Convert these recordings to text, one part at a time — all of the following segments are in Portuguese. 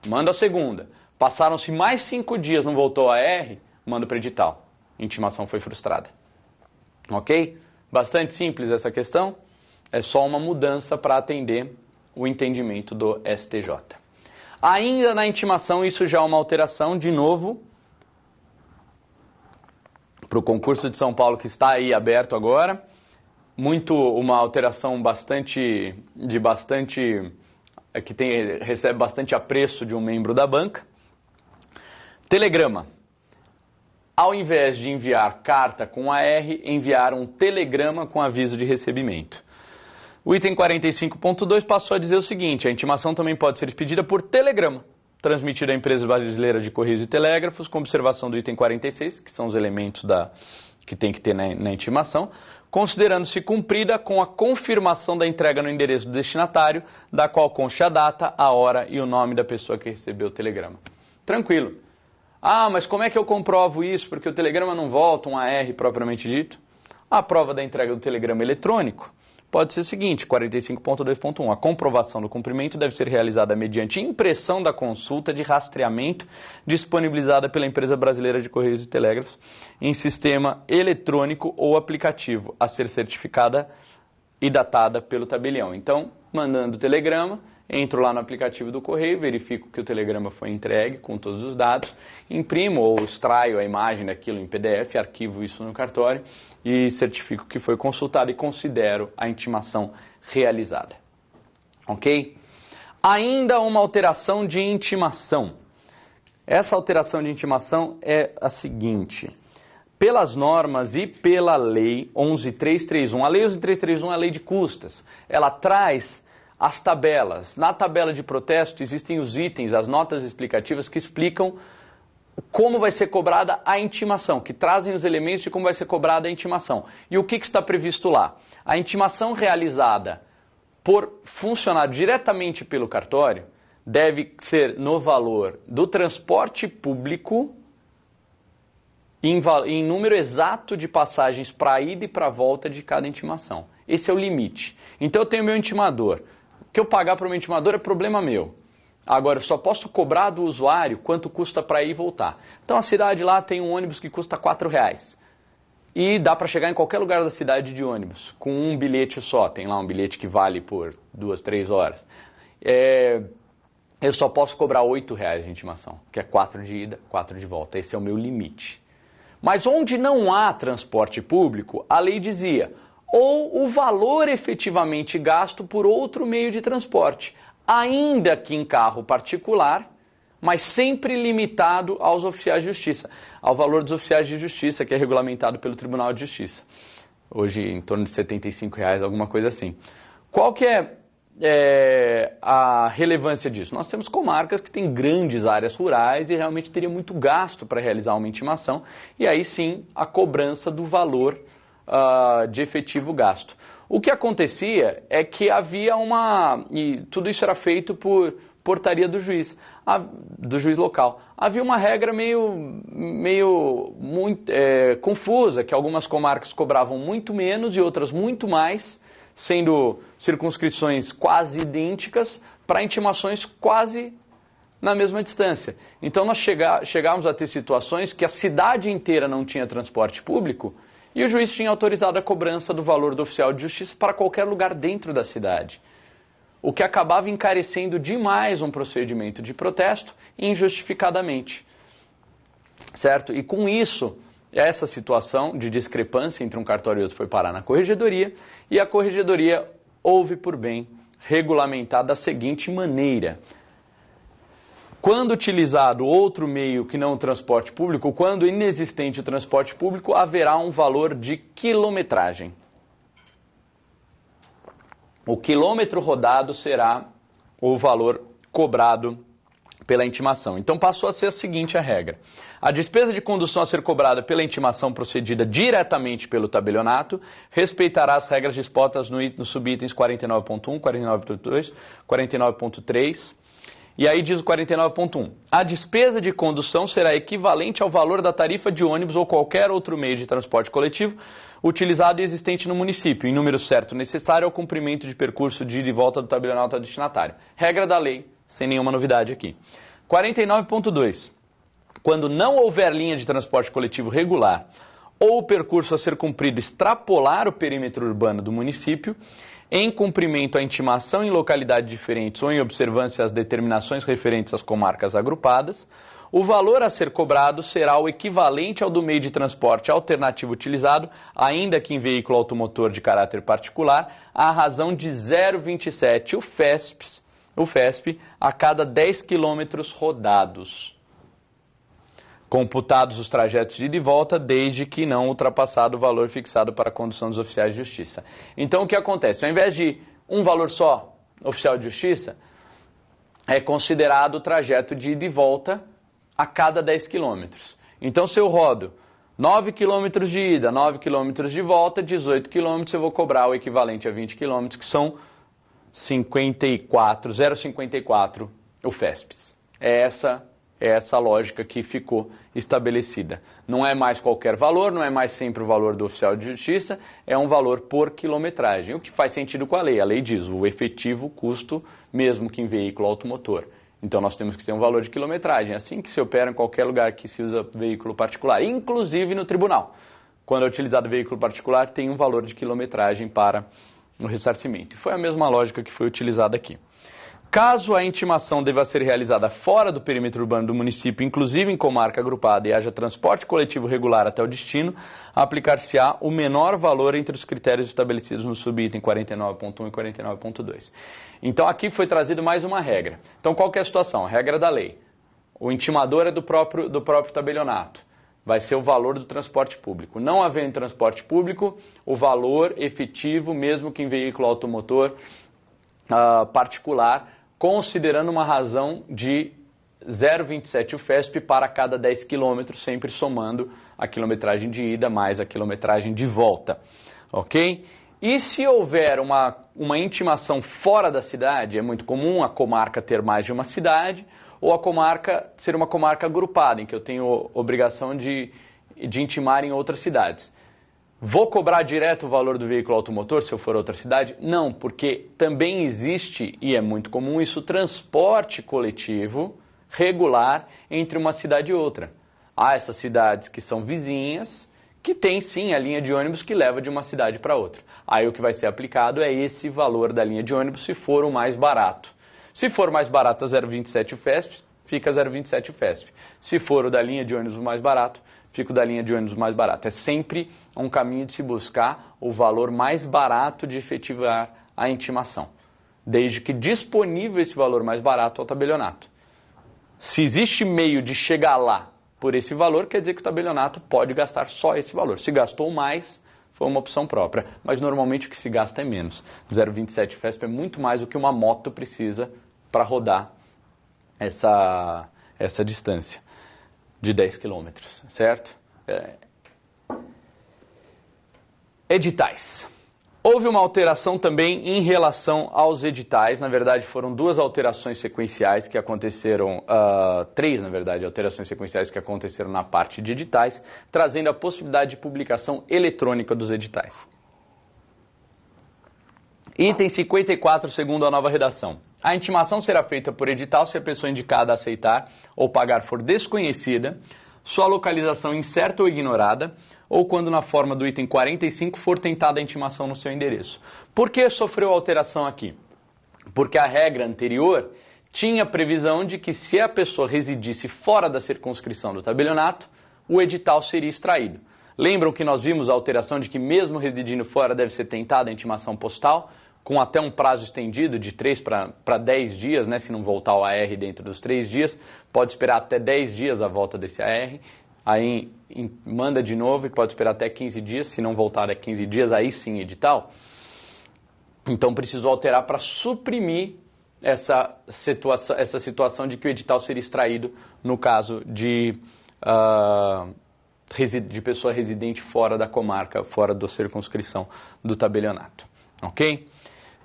Manda a segunda. Passaram-se mais 5 dias, não voltou a R, manda para o edital. Intimação foi frustrada. Ok? Bastante simples essa questão. É só uma mudança para atender o entendimento do STJ. Ainda na intimação, isso já é uma alteração, de novo, para o concurso de São Paulo que está aí aberto agora. Uma alteração recebe bastante apreço de um membro da banca. Telegrama. Ao invés de enviar carta com AR, enviar um telegrama com aviso de recebimento. O item 45.2 passou a dizer o seguinte: a intimação também pode ser expedida por telegrama, transmitida à Empresa Brasileira de Correios e Telégrafos, com observação do item 46, que são os elementos que tem que ter na intimação, considerando-se cumprida com a confirmação da entrega no endereço do destinatário, da qual conste a data, a hora e o nome da pessoa que recebeu o telegrama. Tranquilo. Ah, mas como é que eu comprovo isso? Porque o telegrama não volta, um AR propriamente dito. A prova da entrega do telegrama eletrônico pode ser o seguinte, 45.2.1. A comprovação do cumprimento deve ser realizada mediante impressão da consulta de rastreamento disponibilizada pela Empresa Brasileira de Correios e Telégrafos em sistema eletrônico ou aplicativo, a ser certificada e datada pelo tabelião. Então, mandando o telegrama, entro lá no aplicativo do correio, verifico que o telegrama foi entregue com todos os dados, imprimo ou extraio a imagem daquilo em PDF, arquivo isso no cartório e certifico que foi consultado e considero a intimação realizada. Ok? Ainda uma alteração de intimação. Essa alteração de intimação é a seguinte: pelas normas e pela lei 11.331, a lei 11.331 é a lei de custas, ela traz as tabelas. Na tabela de protesto existem os itens, as notas explicativas que explicam como vai ser cobrada a intimação, que trazem os elementos de como vai ser cobrada a intimação. E o que está previsto lá? A intimação realizada por funcionário diretamente pelo cartório deve ser no valor do transporte público em número exato de passagens para a ida e para a volta de cada intimação. Esse é o limite. Então eu tenho meu intimador. O que eu pagar para o meu intimador é problema meu. Agora, eu só posso cobrar do usuário quanto custa para ir e voltar. Então, a cidade lá tem um ônibus que custa R$4. E dá para chegar em qualquer lugar da cidade de ônibus, com um bilhete só. Tem lá um bilhete que vale por 2, 3 horas. Eu só posso cobrar R$8 de intimação, que é 4 de ida, 4 de volta. Esse é o meu limite. Mas onde não há transporte público, a lei dizia: ou o valor efetivamente gasto por outro meio de transporte, ainda que em carro particular, mas sempre limitado aos oficiais de justiça, ao valor dos oficiais de justiça, que é regulamentado pelo Tribunal de Justiça. Hoje, em torno de R$75, alguma coisa assim. Qual que é a relevância disso? Nós temos comarcas que têm grandes áreas rurais e realmente teria muito gasto para realizar uma intimação, e aí sim a cobrança do valor de efetivo gasto. O que acontecia é que havia e tudo isso era feito por portaria do juiz local. Havia uma regra meio confusa, que algumas comarcas cobravam muito menos e outras muito mais, sendo circunscrições quase idênticas para intimações quase na mesma distância. Então nós chegávamos a ter situações que a cidade inteira não tinha transporte público e o juiz tinha autorizado a cobrança do valor do oficial de justiça para qualquer lugar dentro da cidade, o que acabava encarecendo demais um procedimento de protesto injustificadamente, certo? E com isso, essa situação de discrepância entre um cartório e outro foi parar na corregedoria, e a corregedoria houve por bem regulamentar da seguinte maneira: quando utilizado outro meio que não o transporte público, quando inexistente o transporte público, haverá um valor de quilometragem. O quilômetro rodado será o valor cobrado pela intimação. Então passou a ser a seguinte a regra: a despesa de condução a ser cobrada pela intimação procedida diretamente pelo tabelionato respeitará as regras dispostas nos subitens 49.1, 49.2, 49.3. E aí diz o 49.1, a despesa de condução será equivalente ao valor da tarifa de ônibus ou qualquer outro meio de transporte coletivo utilizado e existente no município, em número certo necessário ao cumprimento de percurso de ida e volta do tabelionato ao destinatário. Regra da lei, sem nenhuma novidade aqui. 49.2. Quando não houver linha de transporte coletivo regular ou o percurso a ser cumprido extrapolar o perímetro urbano do município, em cumprimento à intimação em localidades diferentes ou em observância às determinações referentes às comarcas agrupadas, o valor a ser cobrado será o equivalente ao do meio de transporte alternativo utilizado, ainda que em veículo automotor de caráter particular, à razão de 0,27 o FESP a cada 10 quilômetros rodados, computados os trajetos de ida e volta, desde que não ultrapassado o valor fixado para a condução dos oficiais de justiça. Então, o que acontece? Ao invés de um valor só, oficial de justiça, é considerado o trajeto de ida e volta a cada 10 quilômetros. Então, se eu rodo 9 quilômetros de ida, 9 quilômetros de volta, 18 quilômetros, eu vou cobrar o equivalente a 20 quilômetros, que são 0,54 o FESPs. É essa lógica que ficou estabelecida. Não é mais qualquer valor, não é mais sempre o valor do oficial de justiça, é um valor por quilometragem, o que faz sentido com a lei. A lei diz o efetivo custo, mesmo que em veículo automotor. Então nós temos que ter um valor de quilometragem, assim que se opera em qualquer lugar que se usa veículo particular, inclusive no tribunal. Quando é utilizado veículo particular, tem um valor de quilometragem para o ressarcimento. E foi a mesma lógica que foi utilizada aqui. Caso a intimação deva ser realizada fora do perímetro urbano do município, inclusive em comarca agrupada, e haja transporte coletivo regular até o destino, aplicar-se-á o menor valor entre os critérios estabelecidos no subitem 49.1 e 49.2. Então aqui foi trazido mais uma regra. Então qual que é a situação? A regra da lei. O intimador é do próprio tabelionato. Vai ser o valor do transporte público. Não havendo transporte público, o valor efetivo, mesmo que em veículo automotor particular, considerando uma razão de 0,27 o FESP para cada 10 quilômetros, sempre somando a quilometragem de ida mais a quilometragem de volta. Ok? E se houver uma intimação fora da cidade, é muito comum a comarca ter mais de uma cidade, ou a comarca ser uma comarca agrupada, em que eu tenho obrigação de intimar em outras cidades. Vou cobrar direto o valor do veículo automotor se eu for a outra cidade? Não, porque também existe, e é muito comum isso, transporte coletivo regular entre uma cidade e outra. Há essas cidades que são vizinhas, que tem sim a linha de ônibus que leva de uma cidade para outra. Aí o que vai ser aplicado é esse valor da linha de ônibus se for o mais barato. Se for mais barato a 0,27 o FESP, fica 0,27 o FESP. Se for o da linha de ônibus mais barato, fica o da linha de ônibus mais barato. É sempre um caminho de se buscar o valor mais barato de efetivar a intimação, desde que disponível esse valor mais barato ao tabelionato. Se existe meio de chegar lá por esse valor, quer dizer que o tabelionato pode gastar só esse valor. Se gastou mais, foi uma opção própria, mas normalmente o que se gasta é menos. 0,27 FESP é muito mais do que uma moto precisa para rodar essa distância de 10 quilômetros, certo? Editais. Houve uma alteração também em relação aos editais. Na verdade, foram duas alterações sequenciais que aconteceram, três, na verdade, alterações sequenciais que aconteceram na parte de editais, trazendo a possibilidade de publicação eletrônica dos editais. Item 54, segundo a nova redação. A intimação será feita por edital se a pessoa indicada a aceitar ou pagar for desconhecida, sua localização incerta ou ignorada, ou quando na forma do item 45 for tentada a intimação no seu endereço. Por que sofreu alteração aqui? Porque a regra anterior tinha previsão de que se a pessoa residisse fora da circunscrição do tabelionato, o edital seria extraído. Lembram que nós vimos a alteração de que mesmo residindo fora deve ser tentada a intimação postal, com até um prazo estendido de 3 para 10 dias, né? Se não voltar o AR dentro dos 3 dias, pode esperar até 10 dias a volta desse AR, aí manda de novo e pode esperar até 15 dias, se não voltar a 15 dias, aí sim edital. Então precisou alterar para suprimir essa situação de que o edital seria extraído no caso de pessoa residente fora da comarca, fora da circunscrição do tabelionato. Ok?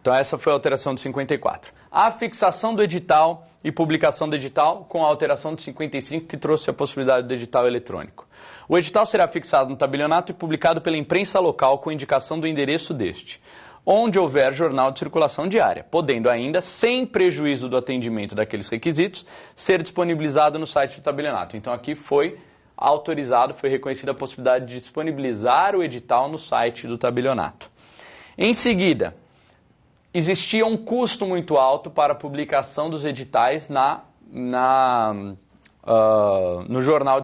Então essa foi a alteração de 54. A fixação do edital e publicação do edital com a alteração de 55, que trouxe a possibilidade do edital eletrônico. O edital será fixado no tabelionato e publicado pela imprensa local com indicação do endereço deste. onde houver jornal de circulação diária, podendo ainda, sem prejuízo do atendimento daqueles requisitos, ser disponibilizado no site do tabelionato. Então aqui foi autorizado, foi reconhecida a possibilidade de disponibilizar o edital no site do tabelionato. Em seguida, existia um custo muito alto para a publicação dos editais no jornal